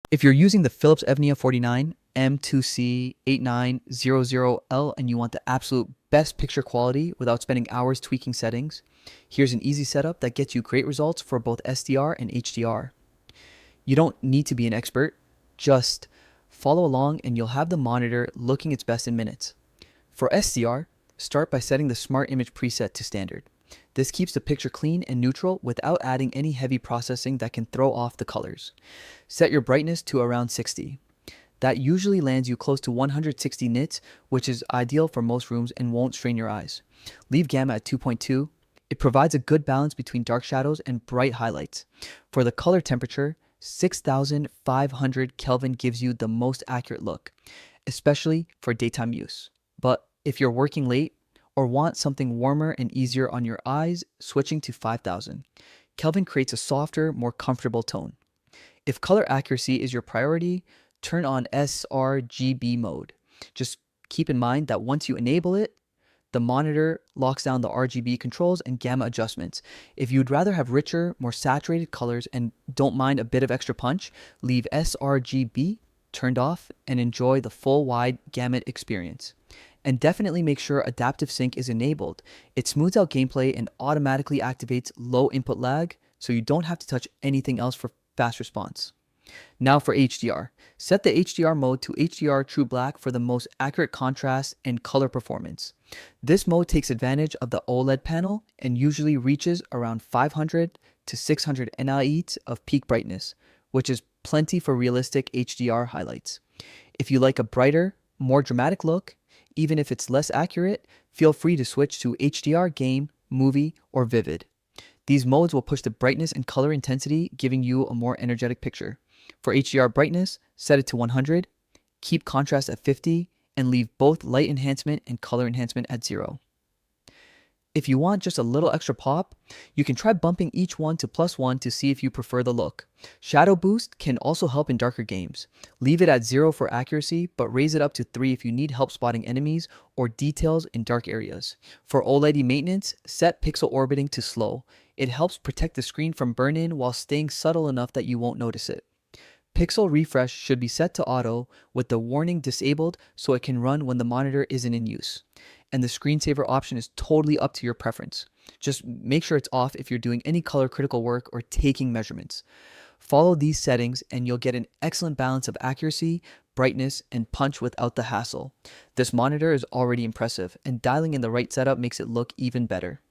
If you're using the Philips Evnia 49M2C8900L and you want the absolute best picture quality without spending hours tweaking settings, here's an easy setup that gets you great results for both SDR and HDR. You don't need to be an expert, just follow along and you'll have the monitor looking its best in minutes. For SDR, start by setting the Smart Image preset to standard. This keeps the picture clean and neutral without adding any heavy processing that can throw off the colors. Set your brightness to around 60. That usually lands you close to 160 nits, which is ideal for most rooms and won't strain your eyes. Leave gamma at 2.2. It provides a good balance between dark shadows and bright highlights. For the color temperature, 6500 Kelvin gives you the most accurate look, especially for daytime use. But if you're working late or want something warmer and easier on your eyes, switching to 5000 Kelvin creates a softer, more comfortable tone. If color accuracy is your priority, turn on sRGB mode. Just keep in mind that once you enable it, the monitor locks down the RGB controls and gamma adjustments. If you'd rather have richer, more saturated colors and don't mind a bit of extra punch, leave sRGB turned off and enjoy the full wide gamut experience. And definitely make sure adaptive sync is enabled. It smooths out gameplay and automatically activates low input lag, so you don't have to touch anything else for fast response. Now for HDR. Set the HDR mode to HDR True Black for the most accurate contrast and color performance. This mode takes advantage of the OLED panel and usually reaches around 500 to 600 nits of peak brightness, which is plenty for realistic HDR highlights. If you like a brighter, more dramatic look, even if it's less accurate, feel free to switch to HDR Game, Movie, or Vivid. These modes will push the brightness and color intensity, giving you a more energetic picture. For HDR brightness, set it to 100, keep contrast at 50, and leave both light enhancement and color enhancement at 0. If you want just a little extra pop, you can try bumping each one to +1 to see if you prefer the look. Shadow boost can also help in darker games. Leave it at 0 for accuracy, but raise it up to 3 if you need help spotting enemies or details in dark areas. For OLED maintenance, set pixel orbiting to slow. It helps protect the screen from burn-in while staying subtle enough that you won't notice it. Pixel refresh should be set to auto with the warning disabled so it can run when the monitor isn't in use. And the screensaver option is totally up to your preference. Just make sure it's off if you're doing any color critical work or taking measurements. Follow these settings and you'll get an excellent balance of accuracy, brightness, and punch without the hassle. This monitor is already impressive, and dialing in the right setup makes it look even better.